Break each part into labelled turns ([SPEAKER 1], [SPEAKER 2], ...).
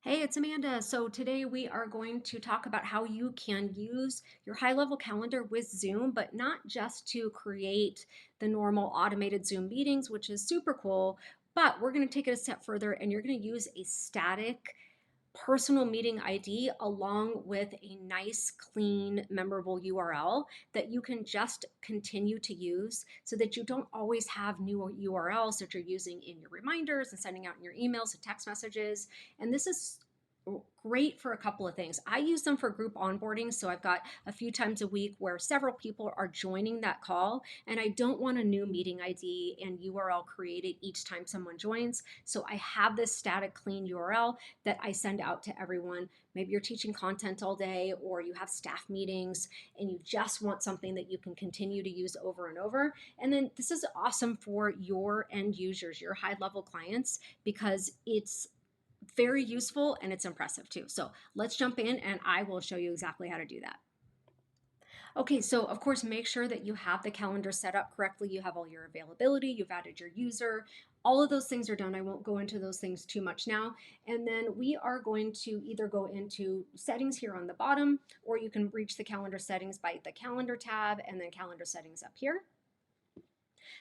[SPEAKER 1] Hey, it's Amanda. So today we are going to talk about how you can use your high-level calendar with Zoom, but not just to create the normal automated Zoom meetings, which is super cool, but we're going to take it a step further and you're going to use a static personal meeting ID along with a nice, clean, memorable URL that you can just continue to use so that you don't always have new URLs that you're using in your reminders and sending out in your emails and text messages. And this is great for a couple of things. I use them for group onboarding. So I've got a few times a week where several people are joining that call and I don't want a new meeting ID and URL created each time someone joins. So I have this static clean URL that I send out to everyone. Maybe you're teaching content all day or you have staff meetings and you just want something that you can continue to use over and over. And then this is awesome for your end users, your high level clients, because it's very useful and it's impressive too. So let's jump in and I will show you exactly how to do that. Okay, so of course, make sure that you have the calendar set up correctly. You have all your availability, you've added your user, all of those things are done. I won't go into those things too much now. And then we are going to either go into settings here on the bottom, or you can reach the calendar settings by the calendar tab and then calendar settings up here.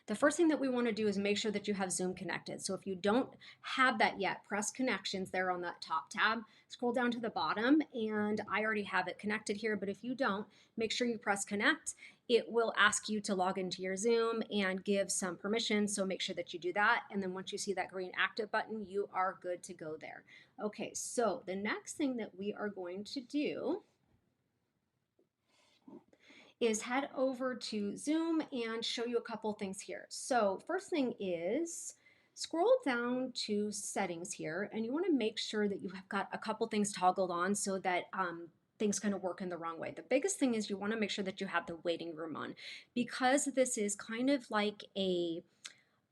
[SPEAKER 1] The first thing that we want to do is make sure that you have Zoom connected. So if you don't have that yet, press connections there on that top tab, scroll down to the bottom, and I already have it connected here, but if you don't, make sure you press connect. It will ask you to log into your Zoom and give some permission, so make sure that you do that. And then once you see that green active button, you are good to go there. Okay, so the next thing that we are going to do is head over to Zoom and show you a couple things here. So first thing is scroll down to settings here and you want to make sure that you have got a couple things toggled on so that things kind of work in the wrong way. The biggest thing is you want to make sure that you have the waiting room on because this is kind of like a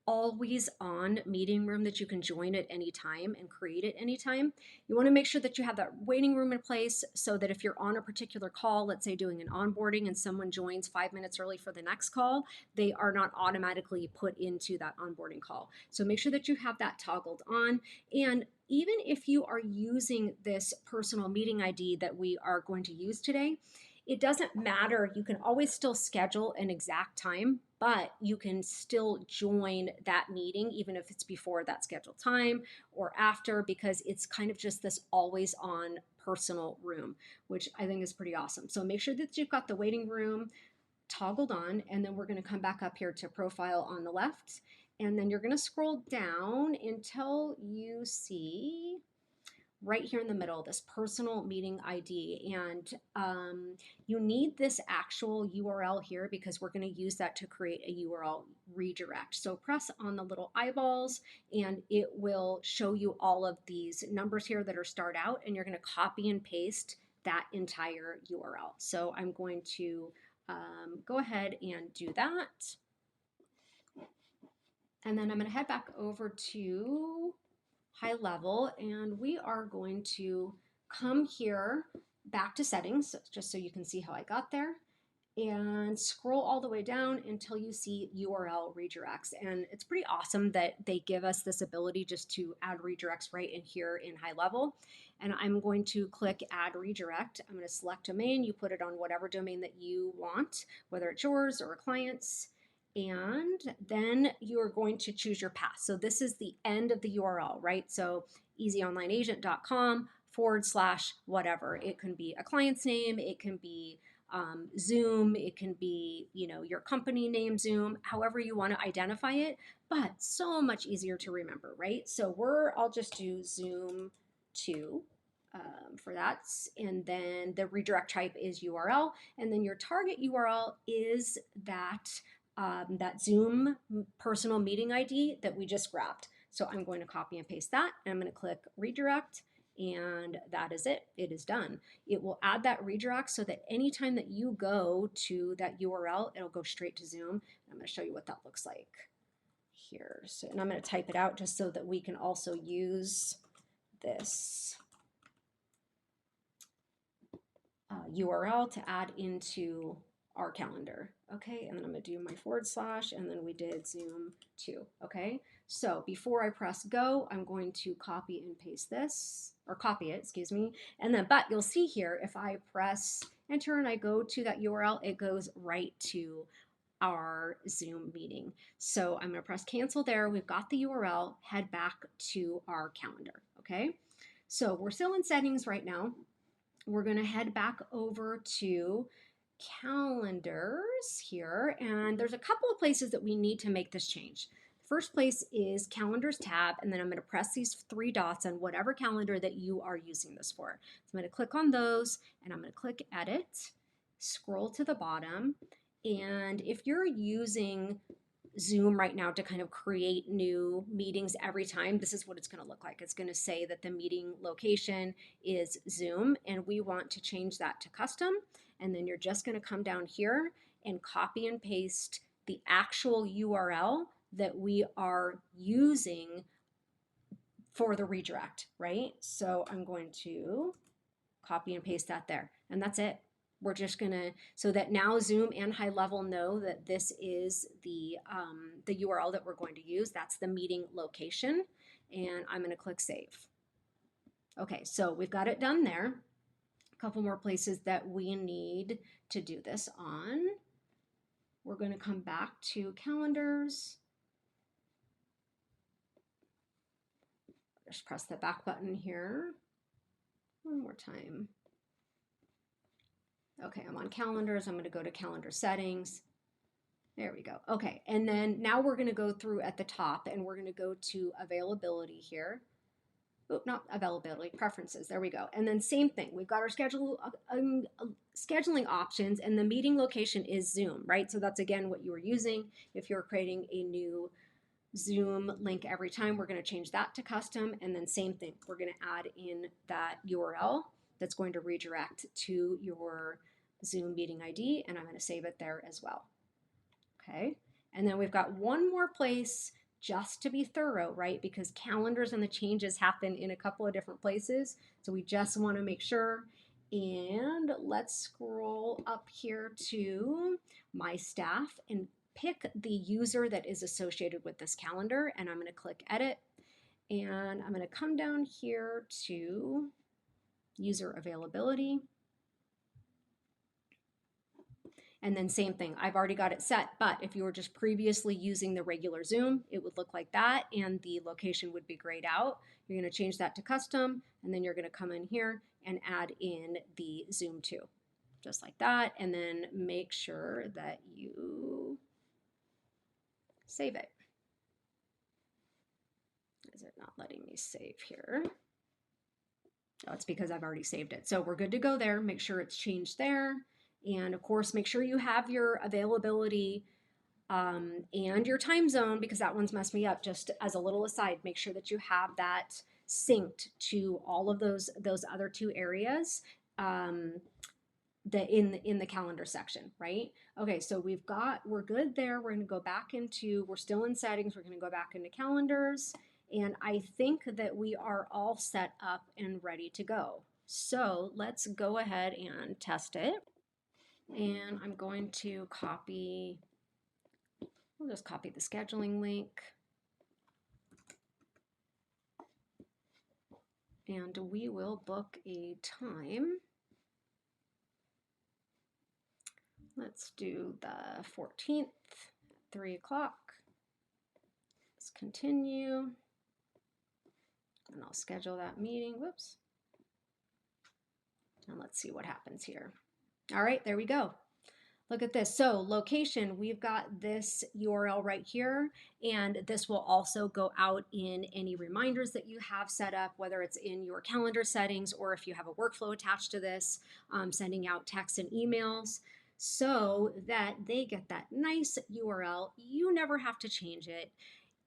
[SPEAKER 1] always on meeting room that you can join at any time and create at any time. You want to make sure that you have that waiting room in place so that if you're on a particular call, let's say doing an onboarding and someone joins 5 minutes early for the next call, they are not automatically put into that onboarding call. So make sure that you have that toggled on. And even if you are using this personal meeting ID that we are going to use today, it doesn't matter. You can always still schedule an exact time, but you can still join that meeting even if it's before that scheduled time or after, because it's kind of just this always on personal room, which I think is pretty awesome. So make sure that you've got the waiting room toggled on, and then we're going to come back up here to profile on the left, and then you're going to scroll down until you see right here in the middle, this personal meeting ID. And you need this actual URL here because we're going to use that to create a URL redirect. So press on the little eyeballs and it will show you all of these numbers here that are starred out, and you're going to copy and paste that entire URL. So I'm going to go ahead and do that. And then I'm going to head back over to HighLevel, and we are going to come here back to settings just so you can see how I got there and scroll all the way down until you see URL redirects. And it's pretty awesome that they give us this ability just to add redirects right in here in HighLevel. And I'm going to click add redirect. I'm going to select domain. You put it on whatever domain that you want, whether it's yours or a client's. And then you're going to choose your path. So this is the end of the URL, right? So easyonlineagent.com// whatever. It can be a client's name, it can be Zoom, it can be, your company name Zoom, however you want to identify it, but so much easier to remember, right? So I'll just do Zoom 2 for that. And then the redirect type is URL. And then your target URL is that Zoom personal meeting ID that we just grabbed. So I'm going to copy and paste that, and I'm going to click redirect, and that is it. It is done. It will add that redirect so that anytime that you go to that URL, it'll go straight to Zoom. I'm going to show you what that looks like here. So, and I'm going to type it out just so that we can also use this URL to add into our calendar. Okay, and then I'm gonna do my / and then we did Zoom 2. Okay, So before I press go, I'm going to copy and paste this, or copy it, excuse me. And then, but you'll see here, if I press enter and I go to that URL, it goes right to our Zoom meeting. So I'm going to press cancel there. We've got the URL, head back to our calendar. Okay. So we're still in settings right now. We're going to head back over to calendars here, and there's a couple of places that we need to make this change. First place is calendars tab, and then I'm going to press these three dots on whatever calendar that you are using this for. So I'm going to click on those, and I'm going to click edit, scroll to the bottom, and if you're using Zoom right now to kind of create new meetings every time, this is what it's going to look like. It's going to say that the meeting location is Zoom, and we want to change that to custom. And then you're just going to come down here and copy and paste the actual URL that we are using for the redirect, right? So I'm going to copy and paste that there, and that's it. We're just gonna, so that now Zoom and HighLevel know that this is the URL that we're going to use. That's the meeting location, and I'm gonna click save. Okay, so we've got it done there. A couple more places that we need to do this on. We're gonna come back to calendars. Just press the back button here one more time. Okay, I'm on calendars. I'm going to go to calendar settings. There we go. Okay, and then now we're going to go through at the top and we're going to go to availability here. Oh, not availability, preferences. There we go. And then same thing. We've got our scheduling options, and the meeting location is Zoom, right? So that's again what you were using. If you're creating a new Zoom link every time, we're going to change that to custom, and then same thing. We're going to add in that URL that's going to redirect to your Zoom meeting ID, and I'm going to save it there as well. Okay, and then we've got one more place just to be thorough, right? Because calendars and the changes happen in a couple of different places, so we just want to make sure. And let's scroll up here to my staff and pick the user that is associated with this calendar, and I'm going to click edit, and I'm going to come down here to user availability. And then same thing, I've already got it set, but if you were just previously using the regular Zoom, it would look like that and the location would be grayed out. You're going to change that to custom, and then you're going to come in here and add in the Zoom 2, just like that, and then make sure that you save it. Is it not letting me save here? Oh, it's because I've already saved it. So we're good to go there. Make sure it's changed there. And of course, make sure you have your availability and your time zone, because that one's messed me up. Just as a little aside, make sure that you have that synced to all of those other two areas that in the calendar section, right? Okay, so we're good there. We're gonna go back into, we're still in settings. We're gonna go back into calendars. And I think that we are all set up and ready to go. So let's go ahead and test it. And I'm going to copy, we'll just copy the scheduling link. And we will book a time. Let's do the 14th, 3 o'clock. Let's continue. And I'll schedule that meeting. Whoops. And let's see what happens here. All right, there we go. Look at this. So location, we've got this URL right here, and this will also go out in any reminders that you have set up, whether it's in your calendar settings or if you have a workflow attached to this, sending out texts and emails so that they get that nice URL. You never have to change it,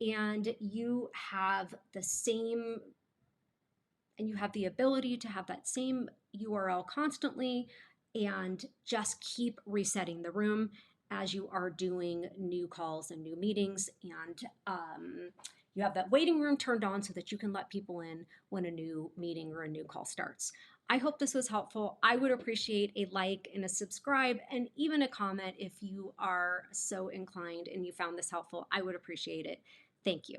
[SPEAKER 1] and you have the same, and you have the ability to have that same URL constantly and just keep resetting the room as you are doing new calls and new meetings. And you have that waiting room turned on so that you can let people in when a new meeting or a new call starts. I hope this was helpful. I would appreciate a like and a subscribe and even a comment if you are so inclined and you found this helpful. I would appreciate it. Thank you.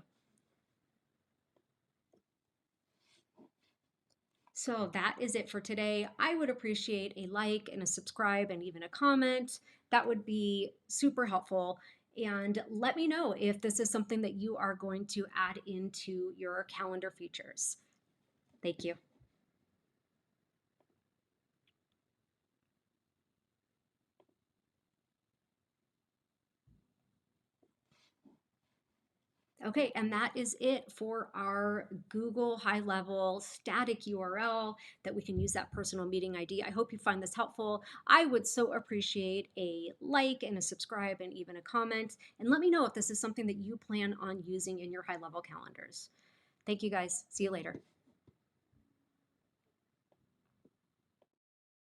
[SPEAKER 1] So that is it for today. I would appreciate a like and a subscribe and even a comment. That would be super helpful. And let me know if this is something that you are going to add into your calendar features. Thank you. Okay, and that is it for our Google HighLevel static URL that we can use that personal meeting ID. I hope you find this helpful. I would so appreciate a like and a subscribe and even a comment. And let me know if this is something that you plan on using in your HighLevel calendars. Thank you guys. See you later.